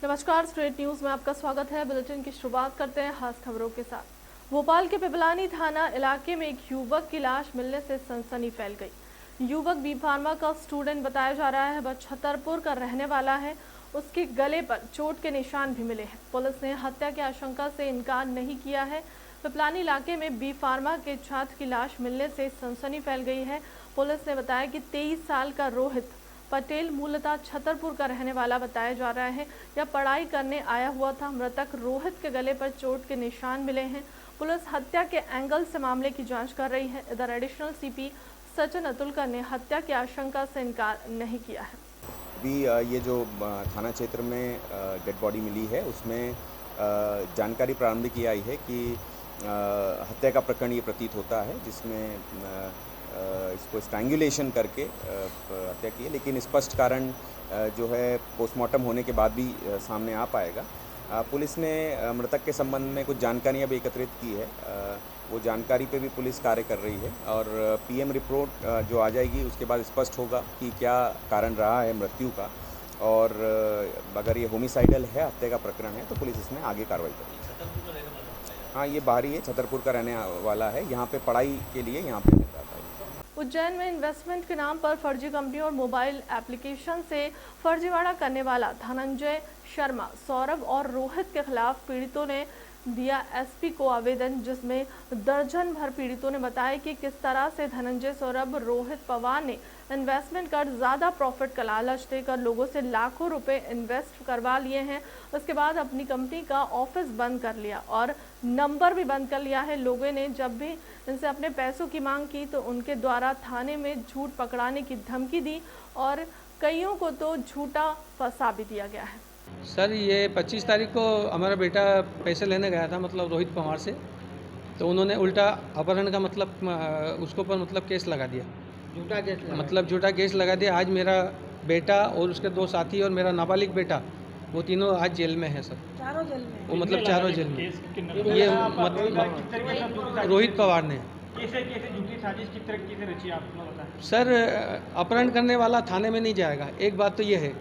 नमस्कार, straight news में आपका स्वागत है। बुलेटिन की शुरुआत करते हैं खास खबरों के साथ। भोपाल के पिपलानी थाना इलाके में एक युवक की लाश मिलने से सनसनी फैल गई। युवक बी फार्मा का स्टूडेंट बताया जा रहा है। वह छतरपुर का रहने वाला है। उसके गले पर चोट के निशान भी मिले हैं। पुलिस ने हत्या की आशंका से इनकार नहीं किया है। पिपलानी इलाके में बी फार्मा के छात्र की लाश मिलने से सनसनी फैल गई है। पुलिस ने बताया कि 23 साल का रोहित पटेल मूलतः छतरपुर का रहने वाला बताया जा रहा है। यह पढ़ाई करने आया हुआ था। मृतक रोहित के गले पर चोट के निशान मिले हैं। पुलिस हत्या के एंगल से मामले की जांच कर रही है। इधर एडिशनल सीपी सचिन अतुलकर ने हत्या की आशंका से इनकार नहीं किया है। अभी ये जो थाना क्षेत्र में डेड बॉडी मिली है उसमें जानकारी प्रारंभिक ये आई है कि हत्या का प्रकरण ये प्रतीत होता है, जिसमें इसको स्ट्रैंगुलेशन करके हत्या की है, लेकिन स्पष्ट कारण जो है पोस्टमार्टम होने के बाद भी सामने आ पाएगा। पुलिस ने मृतक के संबंध में कुछ जानकारियां भी एकत्रित की है। वो जानकारी पे भी पुलिस कार्य कर रही है और पीएम रिपोर्ट जो आ जाएगी उसके बाद स्पष्ट होगा कि क्या कारण रहा है मृत्यु का, और अगर ये होमिसाइडल है, हत्या का प्रकरण है, तो पुलिस इसमें आगे कार्रवाई करेगी। हाँ, ये बाहरी है, छतरपुर का रहने वाला है। यहाँ पे पढ़ाई के लिए यहाँ पे रहता है। उज्जैन में इन्वेस्टमेंट के नाम पर फर्जी कंपनी और मोबाइल एप्लीकेशन से फर्जीवाड़ा करने वाला धनंजय शर्मा, सौरभ और रोहित के खिलाफ पीड़ितों ने दिया एसपी को आवेदन, जिसमें दर्जन भर पीड़ितों ने बताया कि किस तरह से धनंजय, सौरभ, रोहित पवार ने इन्वेस्टमेंट कर ज़्यादा प्रॉफिट का लालच देकर लोगों से लाखों रुपए इन्वेस्ट करवा लिए हैं। उसके बाद अपनी कंपनी का ऑफिस बंद कर लिया और नंबर भी बंद कर लिया है। लोगों ने जब भी इनसे अपने पैसों की मांग की तो उनके द्वारा थाने में झूठ पकड़ाने की धमकी दी और कईयों को तो झूठा फंसा भी दिया गया है। सर, ये 25 तारीख को हमारा बेटा पैसे लेने गया था, मतलब रोहित पवार से, तो उन्होंने उल्टा अपहरण का मतलब उसको पर मतलब केस लगा दिया, झूठा केस लगा दिया। आज मेरा बेटा और उसके 2 साथी और मेरा नाबालिग बेटा, वो तीनों आज जेल में है सर। चारों जेल में? वो मतलब चारों जेल में। ये मतलब रोहित पवार ने। कैसे झूठी साजिश किस तरीके से रची आपको बताएं? सर, अपहरण करने वाला थाने में नहीं जाएगा, एक बात तो ये है।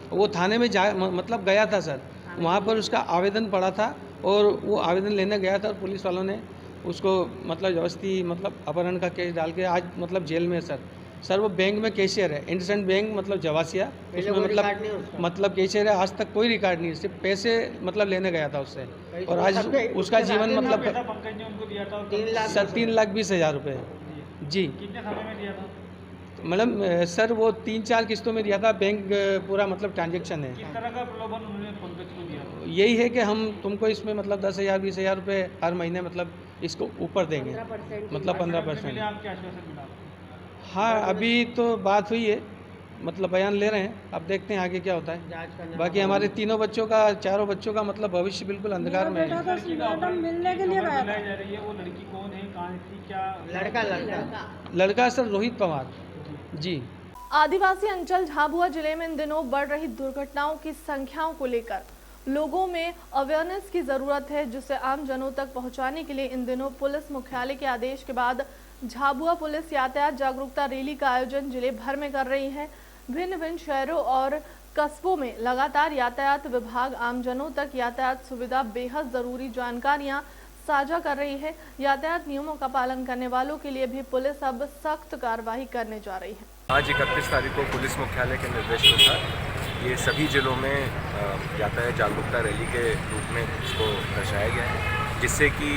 वो थाने में मतलब गया था सर, वहाँ पर उसका आवेदन पड़ा था और वो आवेदन लेने गया था और पुलिस वालों ने उसको मतलब जबरदस्ती मतलब अपहरण का केस डाल के आज मतलब जेल में है सर। वो बैंक में कैशियर है, इंडसइंड बैंक मतलब जवासिया, उसमें मतलब कैशियर है। आज तक कोई रिकॉर्ड नहीं, सिर्फ पैसे मतलब लेने गया था उससे, और आज उसका जीवन मतलब सर 3,20,000 रुपये। जी, कितने समय में दिया था? मतलब सर वो 3-4 किस्तों में दिया था। बैंक पूरा मतलब ट्रांजेक्शन है। किस तरह का प्रलोभन उन्होंने पंकज को दिया? यही है कि हम तुमको इसमें मतलब 10,000-20,000 रुपये हर महीने मतलब इसको ऊपर देंगे, मतलब 15%। आपके आश्वासन मिला? हाँ, अभी तो बात हुई है, मतलब बयान ले रहे हैं, अब देखते हैं आगे क्या होता है। बाकी हमारे चारों बच्चों का मतलब भविष्य बिल्कुल अंधकार में है। मिलने के लिए जा रही है, वो लड़की कौन है, कहाँ थी, क्या लड़का सर रोहित पवार जी। आदिवासी अंचल झाबुआ जिले में इन दिनों बढ़ रही दुर्घटनाओं की संख्याओं को लेकर लोगों में अवेयरनेस की जरूरत है, जिसे आम जनों तक पहुंचाने के लिए इन दिनों पुलिस मुख्यालय के आदेश के बाद झाबुआ पुलिस यातायात जागरूकता रैली का आयोजन जिले भर में कर रही है। भिन्न भिन्न शहरों और कस्बों में लगातार यातायात विभाग आमजनों तक यातायात सुविधा बेहद जरूरी जानकारियां साझा कर रही है। यातायात नियमों का पालन करने वालों के लिए भी पुलिस अब सख्त कार्रवाई करने जा रही है। आज 31 तारीख को पुलिस मुख्यालय के निर्देशानुसार ये सभी जिलों में यातायात जागरूकता रैली के रूप में इसको दर्शाया गया है, जिससे कि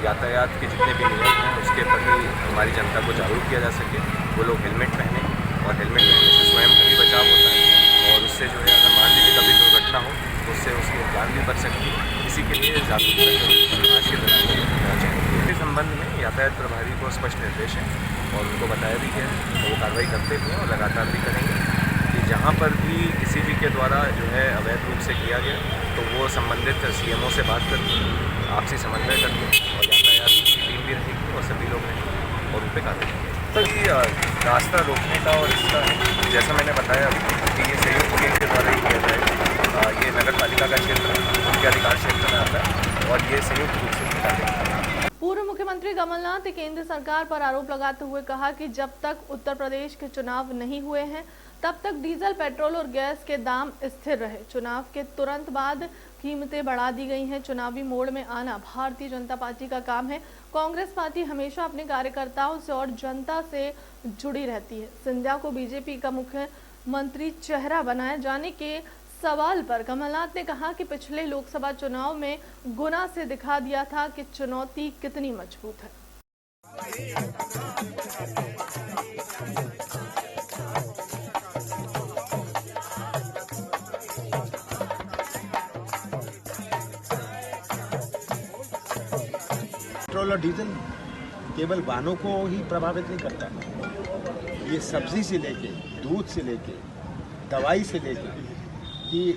यातायात के जितने भी नियम हैं उसके प्रति हमारी जनता को जागरूक किया जा सके। वो लोग हेलमेट पहने, और हेलमेट पहनने से स्वयं का भी बचाव होता है, और उससे जो है अगर मान लीजिए कभी दुर्घटना हो तो उससे उसकी जान भी बच सकती है। इसी के लिए जागरूकता आज के दौरान होना चाहिए। इस संबंध में यातायात प्रभारी को स्पष्ट निर्देश है और उनको बताया भी गया है, तो वो कार्रवाई करते हुए और लगातार भी करेंगे कि जहाँ पर भी किसी भी के द्वारा जो है अवैध रूप से किया गया तो वो संबंधित सीएमओ से बात करके आपसी समन्वय करके और यातायात की टीम भी रहेगी और सभी लोग रहेंगे और उन पर कार्रवाई करेंगे। तो ये रास्ता रोकने का और इसका जैसा मैंने बताया कि ये संयुक्त टीम के द्वारा ही किया जाएगा। ये नगर पालिका का क्षेत्र उनके अधिकार क्षेत्र में आता है और ये संयुक्त रूप से कार्य। पूर्व मुख्यमंत्री कमलनाथ ने केंद्र सरकार पर आरोप लगाते हुए कहा कि जब तक उत्तर प्रदेश के चुनाव नहीं हुए हैं तब तक डीजल, पेट्रोल और गैस के दाम स्थिर रहे। चुनाव के तुरंत बाद कीमतें बढ़ा दी गई हैं। चुनावी मोड़ में आना भारतीय जनता पार्टी का काम है। कांग्रेस पार्टी हमेशा अपने कार्यकर्ताओं से और जनता से जुड़ी रहती है। सिंधिया को बीजेपी का मुख्यमंत्री चेहरा बनाए जाने के सवाल पर कमलनाथ ने कहा कि पिछले लोकसभा चुनाव में गुना से दिखा दिया था कि चुनौती कितनी मजबूत है। पेट्रोल और डीजल केवल वाहनों को ही प्रभावित नहीं करता, ये सब्जी से लेके, दूध से लेके, दवाई से लेके कि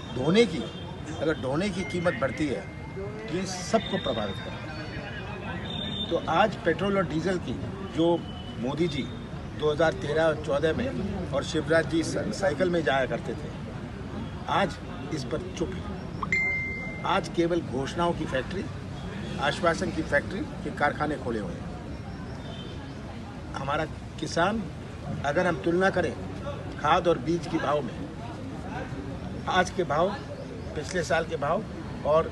अगर ढोने की कीमत बढ़ती है, ये सबको प्रभावित करता है। तो आज पेट्रोल और डीजल की जो मोदी जी 2013 और 14 में और शिवराज जी साइकिल में जाया करते थे, आज इस पर चुप है। आज केवल घोषणाओं की फैक्ट्री, आश्वासन की फैक्ट्री के कारखाने खोले हुए हैं। हमारा किसान, अगर हम तुलना करें खाद और बीज के भाव में, आज के भाव, पिछले साल के भाव और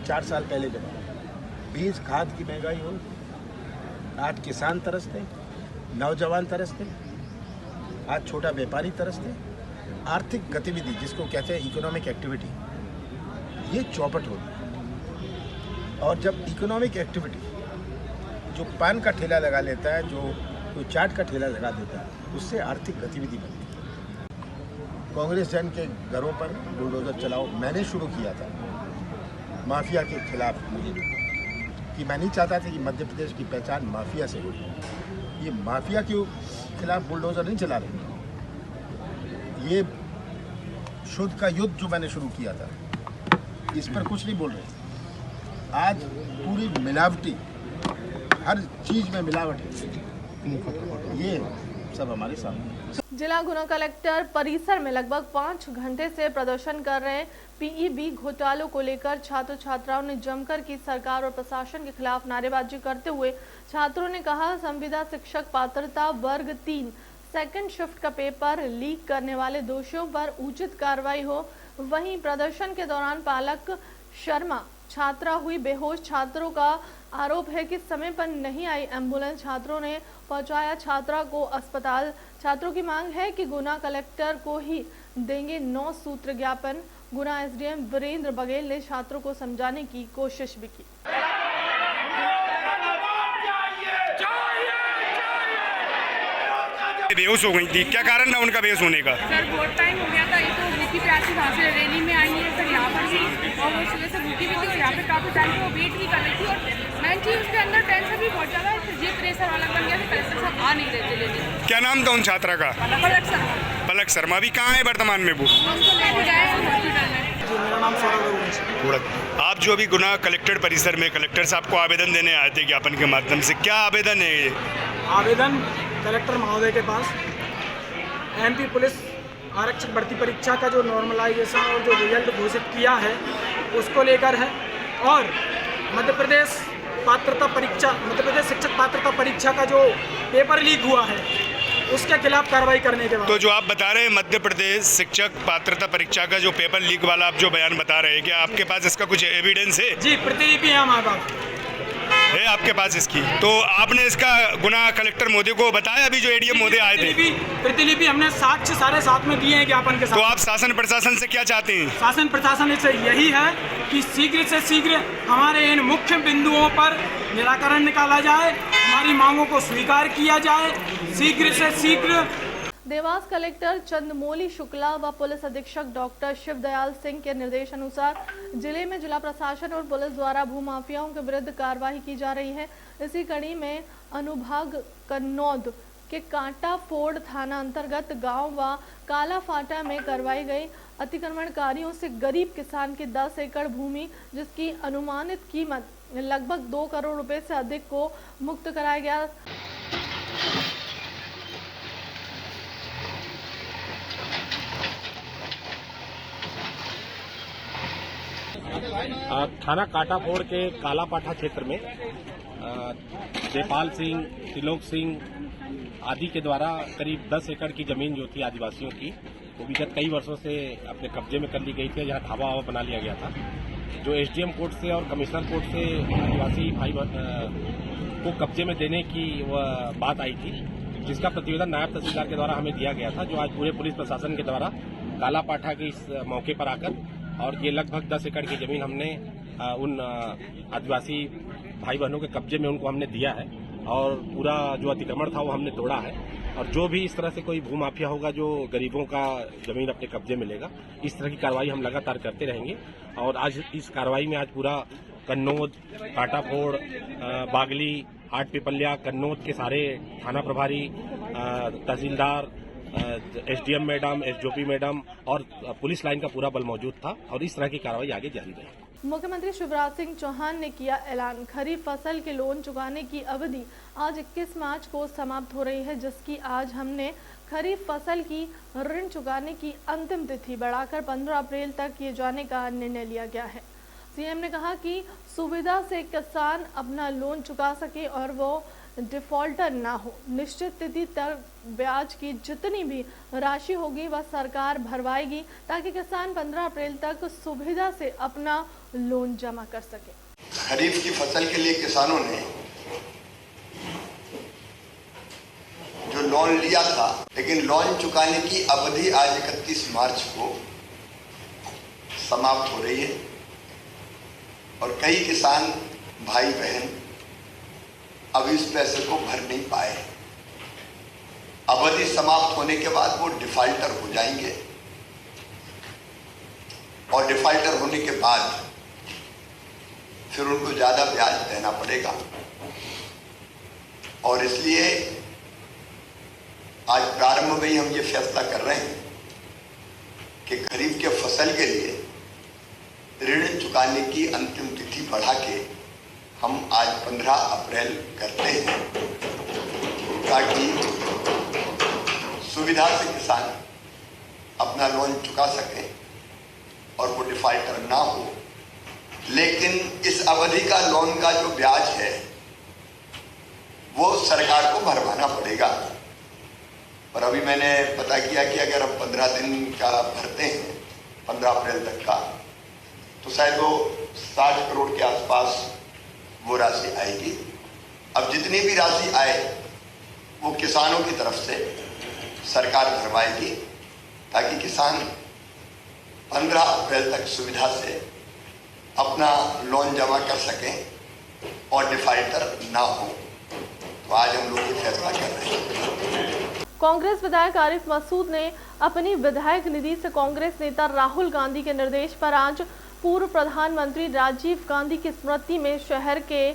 4 साल पहले के भाव, बीज खाद की महंगाई हो, आज किसान तरसते, नौजवान तरसते, आज छोटा व्यापारी तरसते। आर्थिक गतिविधि जिसको कहते हैं इकोनॉमिक एक्टिविटी, ये चौपट होती है। और जब इकोनॉमिक एक्टिविटी, जो पान का ठेला लगा लेता है, जो चाट का ठेला लगा देता है, उससे आर्थिक गतिविधि बनती है। कांग्रेस जन के घरों पर बुलडोजर चलाओ मैंने शुरू किया था माफिया के खिलाफ, कि मैं नहीं चाहता था कि मध्य प्रदेश की पहचान माफिया से हो। ये माफिया के खिलाफ बुलडोजर नहीं चला रहे, ये शुद्ध का युद्ध जो मैंने शुरू किया था, इस पर कुछ नहीं बोल रहे। आज पूरी मिलावटी, हर चीज में मिलावट है, ये सब हमारे सामने। जिला गुना कलेक्टर परिसर में लगभग 5 घंटे से प्रदर्शन कर रहे पीईबी घोटालों को लेकर छात्र छात्राओं ने जमकर की सरकार और प्रशासन के खिलाफ नारेबाजी करते हुए छात्रों ने कहा, संविदा शिक्षक पात्रता वर्ग 3 सेकंड शिफ्ट का पेपर लीक करने वाले दोषियों पर उचित कार्रवाई हो। वहीं प्रदर्शन के दौरान पालक शर्मा छात्रा हुई बेहोश। छात्रों का आरोप है कि समय पर नहीं आई एम्बुलेंस, छात्रों ने पहुंचाया छात्रा को अस्पताल। छात्रों की मांग है कि गुना कलेक्टर को ही देंगे 9 सूत्र ज्ञापन। गुना एसडीएम वीरेंद्र बघेल ने छात्रों को समझाने की कोशिश भी की। बेहोश हो गई थी, क्या कारण था उनका बेहोश होने का? सर बहुत टाइम हो गया था, ये तो भूखी प्यासी वहाँ से रैली में आई है सर, यहाँ पर भी, और वो सुबह से भूखी भी थी और यहाँ पे काफ़ी टाइम वो वेट भी कर रही थी। और मैं थी उसके अंदर टेंशन भी बहुत ज़्यादा, ये प्रेशर वाला बन गया, कलेक्टर साहब आ नहीं रहे थे लेने। क्या नाम था उन छात्रा का? पलक शर्मा। पलक शर्मा। अभी कहाँ है वर्तमान में वो? उनको लेके गए हॉस्पिटल में। मेरा नाम सौरभ। आप जो अभी गुना कलेक्टर परिसर में कलेक्टर साहब को आवेदन देने आए थे ज्ञापन के माध्यम से, क्या आवेदन है ये? आवेदन कलेक्टर महोदय के पास एमपी पुलिस आरक्षक भर्ती परीक्षा का जो नॉर्मलाइजेशन और जो रिजल्ट घोषित किया है उसको लेकर है, और मध्य प्रदेश शिक्षक पात्रता परीक्षा का जो पेपर लीक हुआ है उसके खिलाफ कार्रवाई करने के बाद। तो जो आप बता रहे हैं मध्य प्रदेश शिक्षक पात्रता परीक्षा का जो पेपर लीक वाला आप जो बयान बता रहे हैं, क्या आपके पास इसका कुछ एविडेंस है? जी, प्रतिलिपि है हमारे पास, है आपके पास इसकी? तो आपने इसका गुना कलेक्टर महोदय को बताया अभी जो एडीएम महोदय आए थे? प्रतिलिपि हमने साक्ष्य सारे साथ में दिए हैं ज्ञापन के साथ। तो आप शासन प्रशासन से क्या चाहते हैं? शासन प्रशासन से यही है कि शीघ्र से शीघ्र हमारे इन मुख्य बिंदुओं पर निराकरण निकाला जाए, हमारी मांगों को स्वीकार किया जाए शीघ्र से शीघ्र। देवास कलेक्टर चंद्रमौली शुक्ला व पुलिस अधीक्षक डॉक्टर शिवदयाल सिंह के निर्देश अनुसार जिले में जिला प्रशासन और पुलिस द्वारा भूमाफियाओं के विरुद्ध कार्रवाई की जा रही है। इसी कड़ी में अनुभाग कन्नौद के कांटा फोड़ थाना अंतर्गत गांव व काला फाटा में करवाई गई अतिक्रमणकारियों से गरीब किसान की 10 एकड़ भूमि, जिसकी अनुमानित कीमत लगभग 2 करोड़ रुपए से अधिक को मुक्त कराया गया। थाना कांटाफोड़ के काला पाठा क्षेत्र में जयपाल सिंह, त्रिलोक सिंह आदि के द्वारा करीब 10 एकड़ की जमीन जो थी आदिवासियों की, वो विगत कई वर्षों से अपने कब्जे में कर ली गई थी, जहाँ ढाबा वाबा बना लिया गया था। जो एसडीएम कोर्ट से और कमिश्नर कोर्ट से आदिवासी भाई को कब्जे में देने की वह बात आई थी, जिसका प्रतिवेदन नायब तहसीलदार के द्वारा हमें दिया गया था, जो आज पूरे पुलिस प्रशासन के द्वारा काला पाठा के इस मौके पर आकर, और ये लगभग 10 एकड़ की जमीन हमने उन आदिवासी भाई बहनों के कब्जे में उनको हमने दिया है, और पूरा जो अतिक्रमण था वो हमने तोड़ा है। और जो भी इस तरह से कोई भूमाफिया होगा जो गरीबों का जमीन अपने कब्जे में लेगा, इस तरह की कार्रवाई हम लगातार करते रहेंगे। और आज इस कार्रवाई में आज पूरा कन्नौज, काटाफोड़, बागली, हाट पिपल्या, कन्नौज के सारे थाना प्रभारी, तहसीलदार, एसडीएम मैडम, एसडीओपी मैडम और पुलिस लाइन का पूरा बल मौजूद था, और इस तरह की कार्रवाई आगे जारी रहेगी। मुख्यमंत्री शिवराज सिंह चौहान ने किया ऐलान, खरीफ फसल के लोन चुकाने की अवधि आज 21 मार्च को समाप्त हो रही है, जिसकी आज हमने खरीफ फसल की ऋण चुकाने की अंतिम तिथि बढ़ाकर 15 अप्रैल तक किए जाने का निर्णय लिया गया है। सीएम ने कहा कि सुविधा से किसान अपना लोन चुका सके और वो डिफॉल्टर ना हो। निश्चित तिथि तक ब्याज की जितनी भी राशि होगी वह सरकार भरवाएगी, ताकि किसान 15 अप्रैल तक सुविधा से अपना लोन जमा कर सके। खरीफ की फसल के लिए किसानों ने जो लोन लिया था, लेकिन लोन चुकाने की अवधि आज 31 मार्च को समाप्त हो रही है, और कई किसान भाई बहन अब इस पैसे को भर नहीं पाए। अवधि समाप्त होने के बाद वो डिफॉल्टर हो जाएंगे, और डिफॉल्टर होने के बाद फिर उनको ज्यादा ब्याज देना पड़ेगा। और इसलिए आज प्रारंभ में ही हम ये फैसला कर रहे हैं कि खरीफ के फसल के लिए ऋण चुकाने की अंतिम तिथि बढ़ा के हम आज 15 अप्रैल करते हैं, ताकि सुविधा से किसान अपना लोन चुका सकें और वो डिफॉल्टर ना हो। लेकिन इस अवधि का लोन का जो ब्याज है वो सरकार को भरवाना पड़ेगा। और अभी मैंने पता किया कि अगर हम 15 दिन का भरते हैं 15 अप्रैल तक का, तो शायद वो 60 करोड़ के आसपास वो राशि आएगी। अब जितनी भी राशि आए वो किसानों की तरफ से सरकार भरवाएगी, ताकि किसान 15 अप्रैल तक सुविधा से अपना लोन जमा कर सकें और डिफॉल्टर ना हो। तो आज हम लोग ये फैसला कर रहे हैं। कांग्रेस विधायक आरिफ मसूद ने अपनी विधायक निधि से कांग्रेस नेता राहुल गांधी के निर्देश पर आज पूर्व प्रधानमंत्री राजीव गांधी की स्मृति में शहर के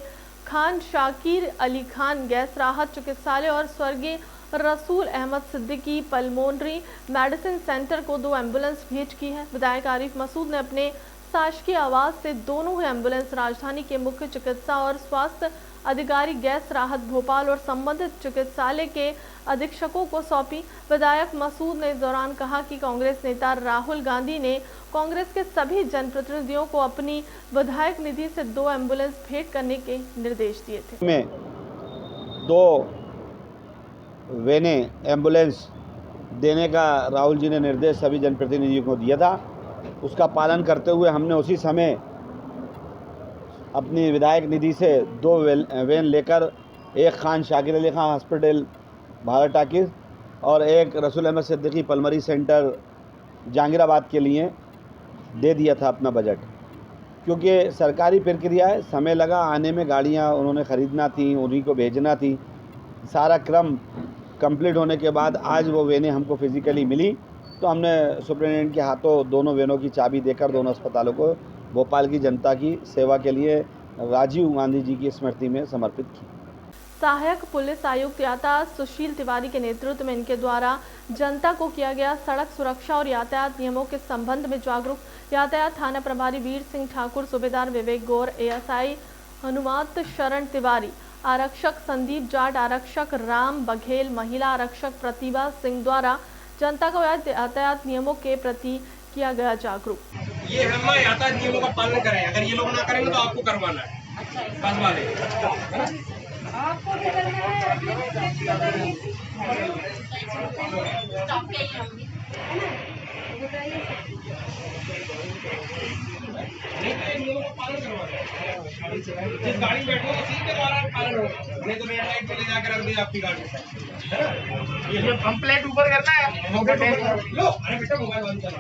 खान शाकिर अली खान गैस राहत चिकित्सालय और स्वर्गीय Rasool Ahmad Siddiqui pulmonary medicine centre को 2 एम्बुलेंस भेंट की है। विधायक आरिफ मसूद ने अपने शासकीय आवास से दोनों ही एम्बुलेंस राजधानी के मुख्य चिकित्सा और स्वास्थ्य अधिकारी गैस राहत भोपाल और संबंधित चिकित्सालय के अधीक्षकों को सौंपी। विधायक मसूद ने इस दौरान कहा कि कांग्रेस नेता राहुल गांधी ने कांग्रेस के सभी जनप्रतिनिधियों को अपनी विधायक निधि से 2 एम्बुलेंस भेंट करने के निर्देश दिए थे। में 2 वेने एम्बुलेंस देने का राहुल जी ने निर्देश सभी जनप्रतिनिधियों को दिया था। उसका पालन करते हुए हमने उसी समय अपनी विधायक निधि से 2 वैन लेकर एक खान शाकिर अली खान हॉस्पिटल भारत टाकिज और एक रसूल अहमद सिद्दीकी पल्मरी सेंटर जहांगीराबाद के लिए दे दिया था अपना बजट, क्योंकि सरकारी प्रक्रिया है, समय लगा आने में, गाड़ियां उन्होंने ख़रीदना थी, उन्हीं को भेजना थी। सारा क्रम कंप्लीट होने के बाद आज वो वेनें हमको फिज़िकली मिली, तो हमने सुप्रिटेंडेंट के हाथों दोनों वेनों की चाबी देकर दोनों अस्पतालों को भोपाल की जनता की सेवा के लिए राजीव गांधी जी की स्मृति में समर्पित की। सहायक पुलिस आयुक्त यातायात सुशील तिवारी के नेतृत्व में इनके द्वारा जनता को किया गया सड़क सुरक्षा और यातायात नियमों के संबंध में जागरूक। यातायात थाना प्रभारी वीर सिंह ठाकुर, सूबेदार विवेक गौर, एएसआई हनुमत शरण तिवारी, आरक्षक संदीप जाट, आरक्षक राम बघेल, महिला आरक्षक प्रतिभा सिंह द्वारा जनता को यातायात नियमों के प्रति किया गया जागरूक। ये हम यातायात नियमों का पालन करें, अगर ये लोग ना करेंगे तो आपको करवाना है बस वाले। जिस गाड़ी में बैठो उसी के द्वारा पालन हो, नहीं तो रेड लाइट पे ले जाकर रख दिया आपकी गाड़ी, है ना? ये कंप्लेंट ऊपर करना है, लो अरे बेटा मोबाइल बंद करो।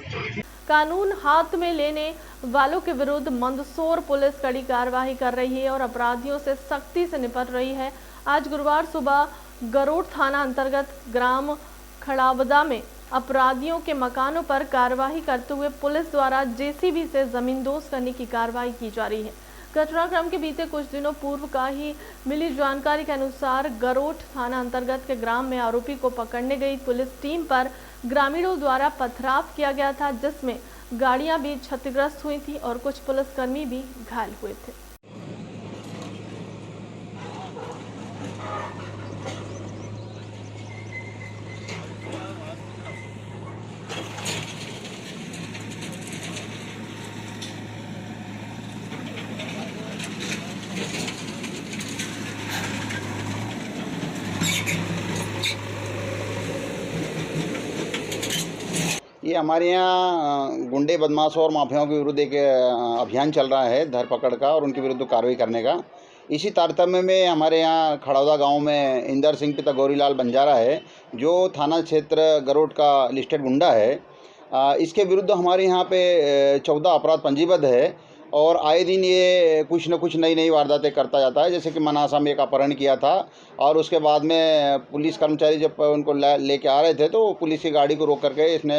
कानून हाथ में लेने वालों के विरुद्ध मंदसौर पुलिस कड़ी कार्रवाई कर रही है और अपराधियों से सख्ती से निपट रही है। आज गुरुवार सुबह गरोठ थाना अंतर्गत ग्राम खड़ावदा में अपराधियों के मकानों पर कार्रवाई करते हुए पुलिस द्वारा जेसीबी से जमींदोज करने की कार्रवाई की जा रही है। घटनाक्रम के बीते कुछ दिनों पूर्व का ही मिली जानकारी के अनुसार गरोठ थाना अंतर्गत के ग्राम में आरोपी को पकड़ने गई पुलिस टीम पर ग्रामीणों द्वारा पथराव किया गया था, जिसमें गाड़ियां भी क्षतिग्रस्त हुई थी और कुछ पुलिसकर्मी भी घायल हुए थे। ये हमारे यहाँ गुंडे बदमाशों और माफियाओं के विरुद्ध एक अभियान चल रहा है धरपकड़ का और उनके विरुद्ध कार्रवाई करने का। इसी तारतम्य में हमारे यहाँ खड़ौदा गांव में इंदर सिंह पिता गौरीलाल बंजारा है, जो थाना क्षेत्र गरोठ का लिस्टेड गुंडा है। इसके विरुद्ध हमारे यहाँ पे 14 अपराध पंजीबद्ध है और आए दिन ये कुछ न कुछ नई वारदातें करता जाता है। जैसे कि मनासा में एक अपहरण किया था और उसके बाद में पुलिस कर्मचारी जब उनको लेके आ रहे थे तो पुलिस की गाड़ी को रोक करके इसने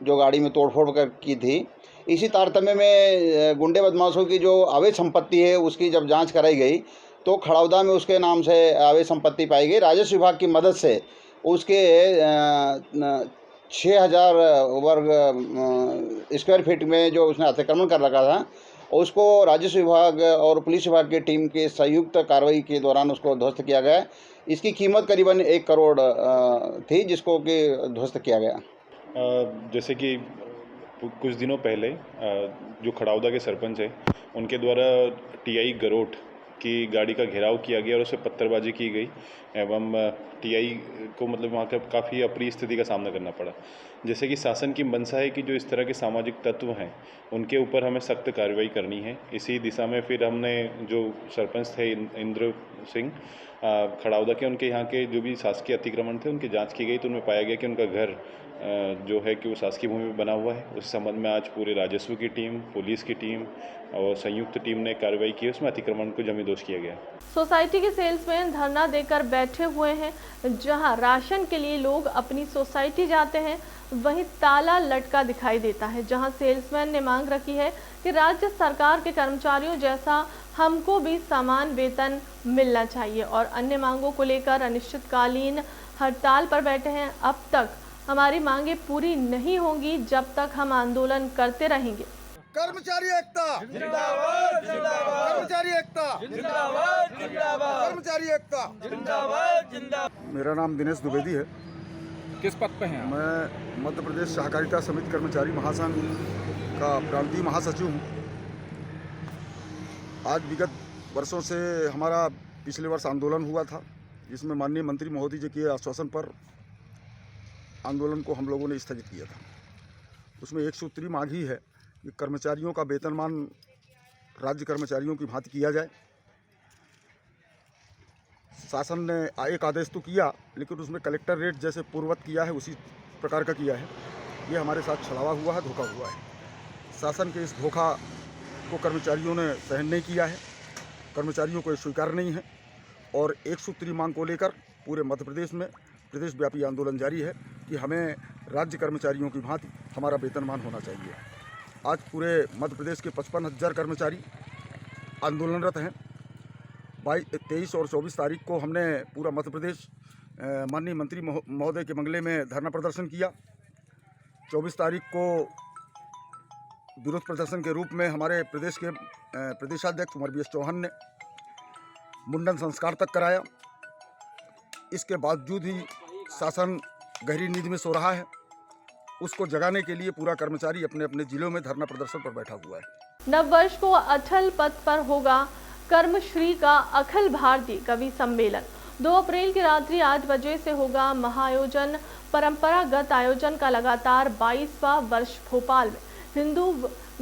जो गाड़ी में तोड़फोड़ की थी। इसी तारतम्य में गुंडे बदमाशों की जो अवैध संपत्ति है उसकी जब जांच कराई गई तो खड़ौदा में उसके नाम से अवैध संपत्ति पाई गई। राजस्व विभाग की मदद से उसके 6000 वर्ग स्क्वायर फीट में जो उसने अतिक्रमण कर रखा था उसको राजस्व विभाग और पुलिस विभाग की टीम के संयुक्त कार्रवाई के दौरान उसको ध्वस्त किया गया। इसकी कीमत करीबन 1 करोड़ थी, जिसको कि ध्वस्त किया गया। जैसे कि कुछ दिनों पहले जो खड़ावदा के सरपंच है उनके द्वारा टीआई गरोठ की गाड़ी का घेराव किया गया और उससे पत्थरबाजी की गई एवं टीआई को मतलब वहाँ का काफ़ी अप्रिय स्थिति का सामना करना पड़ा। जैसे कि शासन की मंशा है कि जो इस तरह के सामाजिक तत्व हैं उनके ऊपर हमें सख्त कार्रवाई करनी है। इसी दिशा में फिर हमने जो सरपंच थे इंद्र सिंह खड़ावदा के, उनके यहाँ के जो भी शासकीय अतिक्रमण थे उनकी जांच की गई तो उनमें पाया गया कि उनका घर जो है कि वो शासकीय भूमि में बना हुआ है। उस संबंध में आज पूरे राजस्व की टीम, पुलिस की टीम और संयुक्त टीम ने कार्रवाई की, उसमें अतिक्रमण को जमींदोज किया गया। सोसाइटी के सेल्समैन धरना देकर बैठे हुए हैं। जहां राशन के लिए लोग अपनी सोसाइटी जाते हैं वहीं ताला लटका दिखाई देता है। जहां सेल्समैन ने मांग रखी है कि राज्य सरकार के कर्मचारियों जैसा हमको भी समान वेतन मिलना चाहिए और अन्य मांगों को लेकर अनिश्चितकालीन हड़ताल पर बैठे हैं। अब तक हमारी मांगे पूरी नहीं होंगी जब तक हम आंदोलन करते रहेंगे। कर्मचारी एकता जिंदाबाद जिंदाबाद, कर्मचारी एकता जिंदाबाद जिंदाबाद, कर्मचारी एकता जिंदाबाद जिंदाबाद। मेरा नाम दिनेश द्विवेदी है। किस पद पे हैं? मैं मध्य प्रदेश सहकारिता समिति कर्मचारी महासंघ का प्रांतीय महासचिव हूँ। आज विगत वर्षों से हमारा पिछले वर्ष आंदोलन हुआ था, जिसमें माननीय मंत्री महोदय जी के आश्वासन पर आंदोलन को हम लोगों ने स्थगित किया था। उसमें एक सूत्री मांग ही है कि कर्मचारियों का वेतनमान राज्य कर्मचारियों की भांति किया जाए। शासन ने एक आदेश तो किया, लेकिन उसमें कलेक्टर रेट जैसे पूर्ववत किया है उसी प्रकार का किया है। ये हमारे साथ छलावा हुआ है, धोखा हुआ है। शासन के इस धोखा को कर्मचारियों ने सहन नहीं किया है, कर्मचारियों को स्वीकार नहीं है और एक सूत्री मांग को लेकर पूरे मध्य प्रदेश में प्रदेश व्यापी आंदोलन जारी है कि हमें राज्य कर्मचारियों की भांति हमारा वेतनमान होना चाहिए। आज पूरे मध्य प्रदेश के 55,000 कर्मचारी आंदोलनरत हैं। 23 और 24 तारीख को हमने पूरा मध्य प्रदेश माननीय मंत्री महोदय के बंगले में धरना प्रदर्शन किया। 24 तारीख को विरोध प्रदर्शन के रूप में हमारे प्रदेश के प्रदेशाध्यक्ष कुंवर BS चौहान ने मुंडन संस्कार तक कराया। इसके बावजूद ही शासन गहरी नींद में सो रहा है। उसको जगाने के लिए पूरा कर्मचारी अपने अपने जिलों में धरना प्रदर्शन पर बैठा हुआ है। नव वर्ष को अटल पथ पर होगा कर्मश्री का अखिल भारतीय कवि सम्मेलन। 2 अप्रैल की रात्रि 8 बजे से होगा महाआयोजन। परंपरागत आयोजन का लगातार 22वां वर्ष भोपाल में हिंदू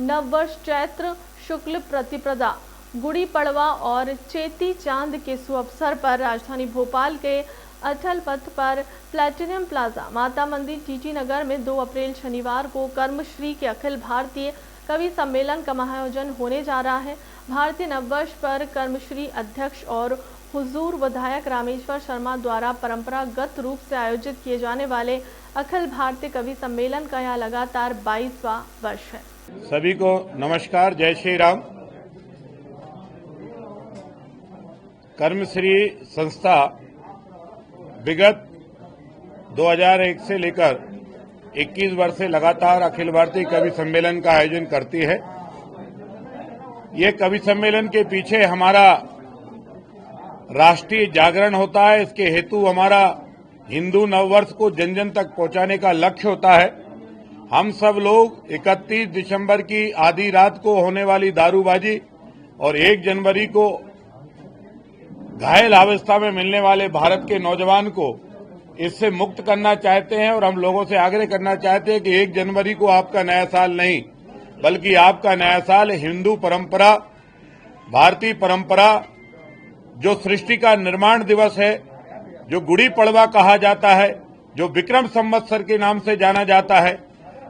नववर्ष चैत्र शुक्ल प्रतिपदा, गुड़ी पड़वा और चेती चांद के सुअवसर पर राजधानी भोपाल के अटल पथ पर प्लेटिनम प्लाजा माता मंदिर टीटी नगर में 2 अप्रैल शनिवार को कर्मश्री के अखिल भारतीय कवि सम्मेलन का महाआयोजन होने जा रहा है। भारतीय नववर्ष पर कर्मश्री अध्यक्ष और हुजूर विधायक रामेश्वर शर्मा द्वारा परंपरागत रूप से आयोजित किए जाने वाले अखिल भारतीय कवि सम्मेलन का यह लगातार 22वां वर्ष है। सभी को नमस्कार, जय श्री राम। कर्मश्री संस्था विगत 2001 से लेकर 21 वर्ष से लगातार अखिल भारतीय कवि सम्मेलन का आयोजन करती है। ये कवि सम्मेलन के पीछे हमारा राष्ट्रीय जागरण होता है। इसके हेतु हमारा हिंदू नववर्ष को जन जन तक पहुंचाने का लक्ष्य होता है। हम सब लोग 31 दिसंबर की आधी रात को होने वाली दारूबाजी और 1 जनवरी को घायल अवस्था में मिलने वाले भारत के नौजवान को इससे मुक्त करना चाहते हैं और हम लोगों से आग्रह करना चाहते हैं कि 1 जनवरी को आपका नया साल नहीं बल्कि आपका नया साल हिंदू परंपरा, भारतीय परंपरा, जो सृष्टि का निर्माण दिवस है, जो गुड़ी पड़वा कहा जाता है, जो विक्रम संवत्सर के नाम से जाना जाता है।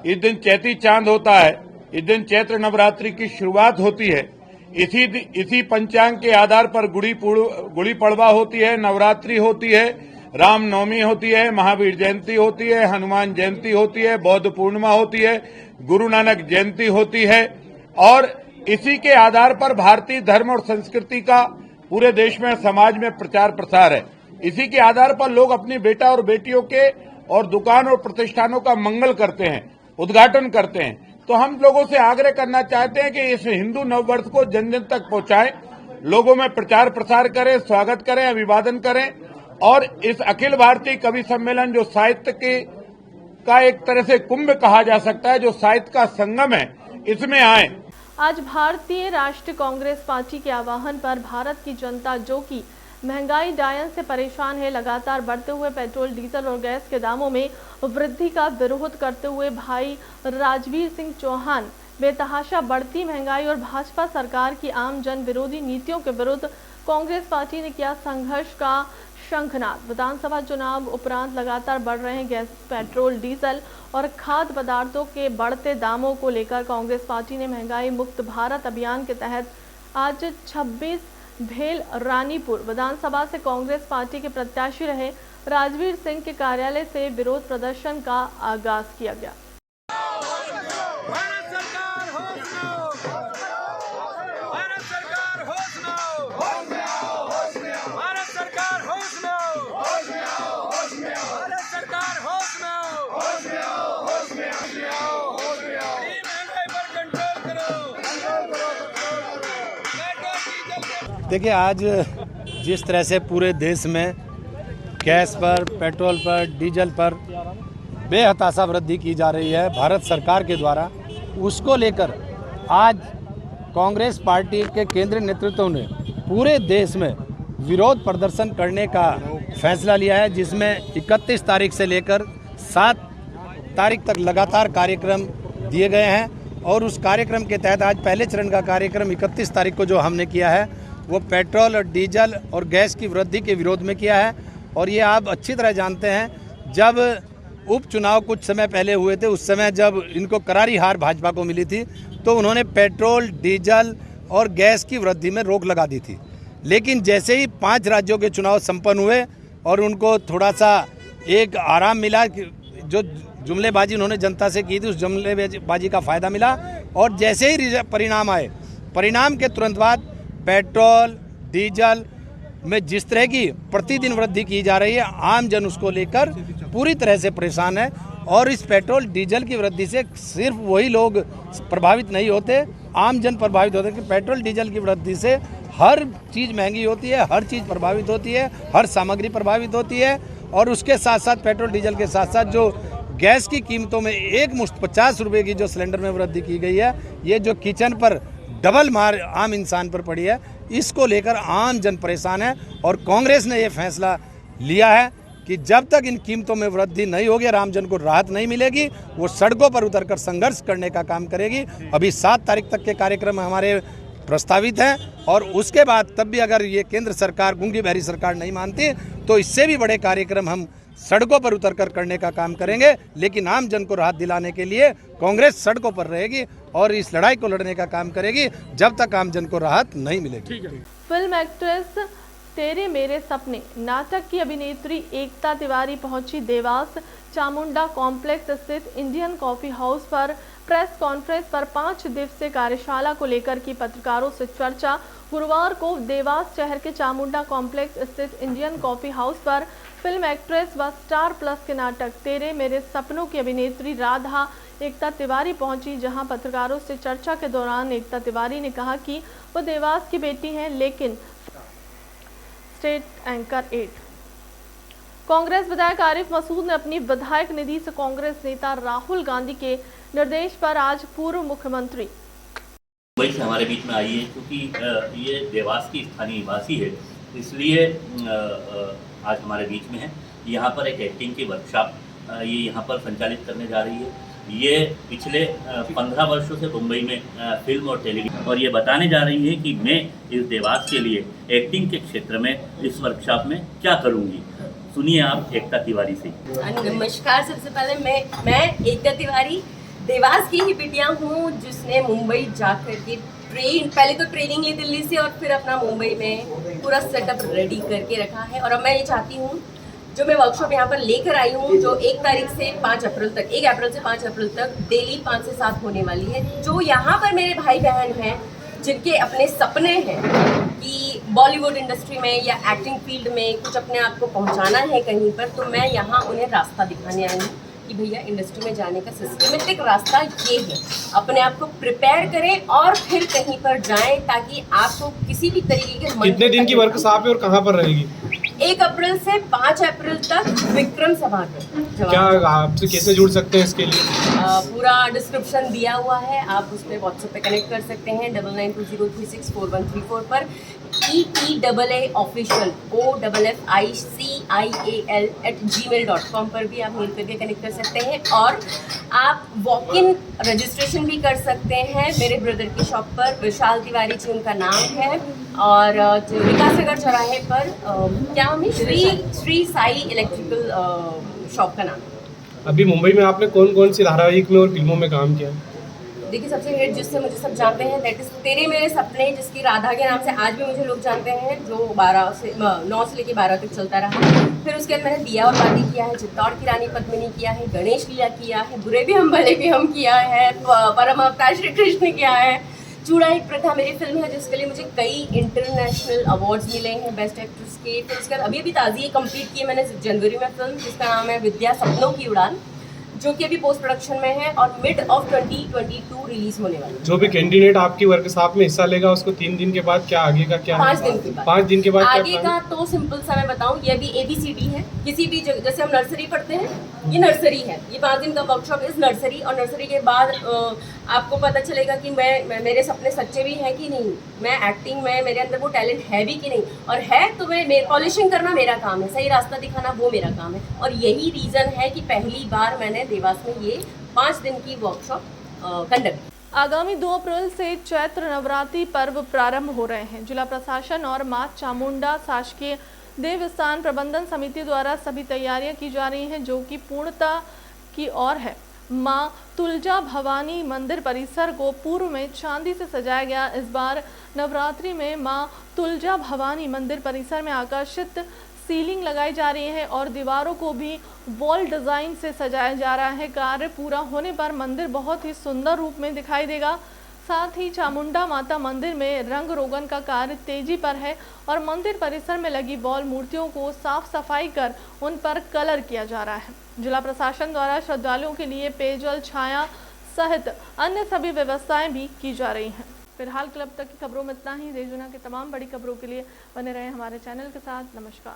इस दिन चैती चांद होता है, इस दिन चैत्र नवरात्रि की शुरुआत होती है। इसी पंचांग के आधार पर गुड़ी पड़वा होती है, नवरात्रि होती है, रामनवमी होती है, महावीर जयंती होती है, हनुमान जयंती होती है, बौद्ध पूर्णिमा होती है, गुरु नानक जयंती होती है। और इसी के आधार पर भारतीय धर्म और संस्कृति का पूरे देश में, समाज में प्रचार प्रसार है। इसी के आधार पर लोग अपनी बेटा और बेटियों के और दुकान और प्रतिष्ठानों का मंगल करते हैं, उद्घाटन करते हैं। तो हम लोगों से आग्रह करना चाहते हैं कि इस हिंदू नववर्ष को जन जन तक पहुंचाएं, लोगों में प्रचार प्रसार करें, स्वागत करें, अभिवादन करें और इस अखिल भारतीय कवि सम्मेलन जो साहित्य का एक तरह से कुंभ कहा जा सकता है, जो साहित्य का संगम है, इसमें आए। आज भारतीय राष्ट्रीय कांग्रेस पार्टी के आह्वान पर भारत की जनता, जो कि महंगाई डायन से परेशान है, लगातार बढ़ते हुए पेट्रोल, डीजल और गैस के दामों में वृद्धि का विरोध करते हुए भाई राजवीर सिंह चौहान बेतहाशा बढ़ती महंगाई और भाजपा सरकार की आम जन विरोधी नीतियों के विरुद्ध कांग्रेस पार्टी ने किया संघर्ष का शंखनाद। विधानसभा चुनाव उपरांत लगातार बढ़ रहे गैस, पेट्रोल, डीजल और खाद्य पदार्थों के बढ़ते दामों को लेकर कांग्रेस पार्टी ने महंगाई मुक्त भारत अभियान के तहत आज 26 भेल रानीपुर विधानसभा से कांग्रेस पार्टी के प्रत्याशी रहे राजवीर सिंह के कार्यालय से विरोध प्रदर्शन का आगाज किया गया। देखिए, आज जिस तरह से पूरे देश में गैस पर, पेट्रोल पर, डीजल पर बेहताशा वृद्धि की जा रही है भारत सरकार के द्वारा, उसको लेकर आज कांग्रेस पार्टी के केंद्रीय नेतृत्व ने पूरे देश में विरोध प्रदर्शन करने का फैसला लिया है, जिसमें 31 तारीख से लेकर 7 तारीख तक लगातार कार्यक्रम दिए गए हैं। और उस कार्यक्रम के तहत आज पहले चरण का कार्यक्रम 31 तारीख को जो हमने किया है वो पेट्रोल और डीजल और गैस की वृद्धि के विरोध में किया है। और ये आप अच्छी तरह जानते हैं, जब उपचुनाव कुछ समय पहले हुए थे, उस समय जब इनको करारी हार भाजपा को मिली थी, तो उन्होंने पेट्रोल, डीजल और गैस की वृद्धि में रोक लगा दी थी। लेकिन जैसे ही 5 राज्यों के चुनाव संपन्न हुए और उनको थोड़ा सा एक आराम मिला, जो जुमलेबाजी उन्होंने जनता से की थी, उस जुमलेबाजी का फ़ायदा मिला। और जैसे ही परिणाम आए, परिणाम के तुरंत बाद पेट्रोल, डीजल में जिस तरह की प्रतिदिन वृद्धि की जा रही है, आम जन उसको लेकर पूरी तरह से परेशान है। और इस पेट्रोल डीजल की वृद्धि से सिर्फ वही लोग प्रभावित नहीं होते, आम जन प्रभावित होते हैं कि पेट्रोल डीजल की वृद्धि से हर चीज़ महंगी होती है, हर चीज़ प्रभावित होती है, हर सामग्री प्रभावित होती है। और उसके साथ साथ पेट्रोल डीजल के साथ साथ जो गैस की कीमतों में एक मुश्त 50 रुपये की जो सिलेंडर में वृद्धि की गई है, ये जो किचन पर डबल मार आम इंसान पर पड़ी है। इसको लेकर आम जन परेशान है और कांग्रेस ने ये फैसला लिया है कि जब तक इन कीमतों में वृद्धि नहीं होगी, राम जन को राहत नहीं मिलेगी, वो सड़कों पर उतरकर संघर्ष करने का काम करेगी। अभी 7 तारीख तक के कार्यक्रम हमारे प्रस्तावित हैं और उसके बाद तब भी अगर ये केंद्र सरकार, गूंगी बहरी सरकार नहीं मानती तो इससे भी बड़े कार्यक्रम हम सड़कों पर उतरकर करने का काम करेंगे। लेकिन आम जन को राहत दिलाने के लिए कांग्रेस सड़कों पर रहेगी और इस लड़ाई को लड़ने का काम करेगी जब तक आम जन को राहत नहीं मिलेगी। फिल्म एक्ट्रेस तेरे मेरे सपने नाटक की अभिनेत्री एकता तिवारी पहुंची देवास चामुंडा कॉम्प्लेक्स स्थित इंडियन कॉफी हाउस पर प्रेस कॉन्फ्रेंस पर 5 दिवसीय कार्यशाला को लेकर की पत्रकारों से चर्चा। गुरुवार को देवास शहर के चामुंडा कॉम्प्लेक्स स्थित इंडियन कॉफी हाउस पर फिल्म एक्ट्रेस व स्टार प्लस के नाटक तेरे मेरे सपनों की अभिनेत्री राधा एकता तिवारी पहुंची, जहां पत्रकारों से चर्चा के दौरान एकता तिवारी ने कहा कि वो देवास की बेटी हैं लेकिन स्टेट एंकर 8। कांग्रेस विधायक आरिफ मसूद ने अपनी विधायक निधि से कांग्रेस नेता राहुल गांधी के निर्देश पर आज पूर्व मुख्यमंत्री मुंबई से हमारे बीच में आई है, क्योंकि ये देवास की स्थानीय निवासी है, इसलिए आज हमारे बीच में है। यहाँ पर एक एक्टिंग की वर्कशॉप ये यहाँ पर संचालित करने जा रही है। ये पिछले 15 वर्षों से मुंबई में फिल्म और टेलीविजन, और ये बताने जा रही है कि मैं इस देवास के लिए एक्टिंग के क्षेत्र में इस वर्कशॉप में क्या करूँगी। सुनिए आप एकता तिवारी से। नमस्कार, सबसे पहले मैं एकता तिवारी देवास की ही बिटिया हूँ, जिसने मुंबई जाकर के पहले तो ट्रेनिंग ली दिल्ली से और फिर अपना मुंबई में पूरा सेटअप रेडी करके रखा है। और अब मैं ये चाहती हूँ, जो मैं वर्कशॉप यहाँ पर लेकर आई हूँ, जो 1 तारीख से 5 अप्रैल तक, 1 अप्रैल से 5 अप्रैल तक डेली 5 से 7 होने वाली है। जो यहाँ पर मेरे भाई बहन हैं जिनके अपने सपने हैं कि बॉलीवुड इंडस्ट्री में या एक्टिंग फील्ड में कुछ अपने आप को पहुँचाना है कहीं पर, तो मैं यहाँ उन्हें रास्ता दिखाने आई हूँ कि भैया इंडस्ट्री में जाने का सिस्टमेटिक रास्ता ये है। अपने आप को प्रिपेयर करें और फिर कहीं पर जाएं, ताकि आपको किसी भी तरीके के कितने दिन की वर्कशॉप है और कहाँ पर रहेगी? 1 अप्रैल से 5 अप्रैल तक विक्रम सभागार। क्या आपसे कैसे जुड़ सकते हैं इसके लिए? पूरा डिस्क्रिप्शन दिया हुआ है, आप उस पर व्हाट्सएप पे कनेक्ट कर सकते हैं 9920364134 पर। ETAA ऑफिशियल OFFICIAL@gmail.com पर भी आप मेल करके कनेक्ट कर सकते हैं। और आप वॉक इन रजिस्ट्रेशन भी कर सकते हैं मेरे ब्रदर की शॉप पर, विशाल तिवारी जी उनका नाम है, और विकास नगर चौराहे पर क्या हमें श्री साई इलेक्ट्रिकल शॉप का नाम है। अभी मुंबई में आपने कौन कौन सी धारावाहिक में और फिल्मों में काम किया? देखिए, सबसे हिट जिससे मुझे सब जानते हैं दैट इज तेरे मेरे सपने, जिसकी राधा के नाम से आज भी मुझे लोग जानते हैं, जो 9 से लेकर 12 तक चलता रहा। फिर उसके बाद मैंने दिया और बाती किया है, चित्तौड़ की रानी पद्मिनी किया है, गणेश लीला किया है, बुरे भी हम भले भी हम किया है, परम अवतार श्री कृष्ण किया है, चूड़ा एक प्रथा मेरी फिल्म है जिसके लिए मुझे कई इंटरनेशनल अवार्ड्स मिले हैं बेस्ट एक्ट्रेस के। फिर उसके बाद अभी ताज़ी कंप्लीट की है मैंने जनवरी में फिल्म, जिसका नाम है विद्या सपनों की उड़ान, जो कि अभी पोस्ट प्रोडक्शन में है और मिड ऑफ 2022 रिलीज होने वाली है। जो भी कैंडिडेट आपकी वर्कशॉप में हिस्सा लेगा उसको 3 दिन के बाद क्या आगे का क्या? 5 दिन के बाद। 5 दिन के बाद आगे का तो सिंपल सा मैं बताऊं, ये अभी ABCD है। किसी भी जैसे हम नर्सरी पढ़ते हैं, ये नर्सरी है, ये 5 दिन का वर्कशॉप इस नर्सरी। और नर्सरी के बाद आपको पता चलेगा कि मैं मेरे सपने सच्चे भी हैं कि नहीं, मैं एक्टिंग में मेरे अंदर वो टैलेंट है भी कि नहीं, और है तो मैं पॉलिशिंग करना मेरा काम है, सही रास्ता दिखाना वो मेरा काम है। और यही रीज़न है कि पहली बार मैंने देवास में ये 5 दिन की वर्कशॉप कंडक्ट। आगामी 2 अप्रैल से चैत्र नवरात्रि पर्व प्रारंभ हो रहे हैं। जिला प्रशासन और मां चामुंडा शासकीय देवस्थान प्रबंधन समिति द्वारा सभी तैयारियां की जा रही हैं, जो कि पूर्णता की ओर है। मां तुलजा भवानी मंदिर परिसर को पूर्व में चांदी से सजाया गया। इस बार नवरात्रि में मां तुलजा भवानी मंदिर परिसर में आकर्षित सीलिंग लगाई जा रही है और दीवारों को भी वॉल डिज़ाइन से सजाया जा रहा है। कार्य पूरा होने पर मंदिर बहुत ही सुंदर रूप में दिखाई देगा। साथ ही चामुंडा माता मंदिर में रंग रोगन का कार्य तेजी पर है और मंदिर परिसर में लगी वॉल मूर्तियों को साफ सफाई कर उन पर कलर किया जा रहा है। जिला प्रशासन द्वारा श्रद्धालुओं के लिए पेयजल, छाया सहित अन्य सभी व्यवस्थाएं भी की जा रही हैं। फिलहाल क्लब तक की खबरों में इतना ही। देश दुनिया की तमाम बड़ी खबरों के लिए बने रहें हमारे चैनल के साथ। नमस्कार।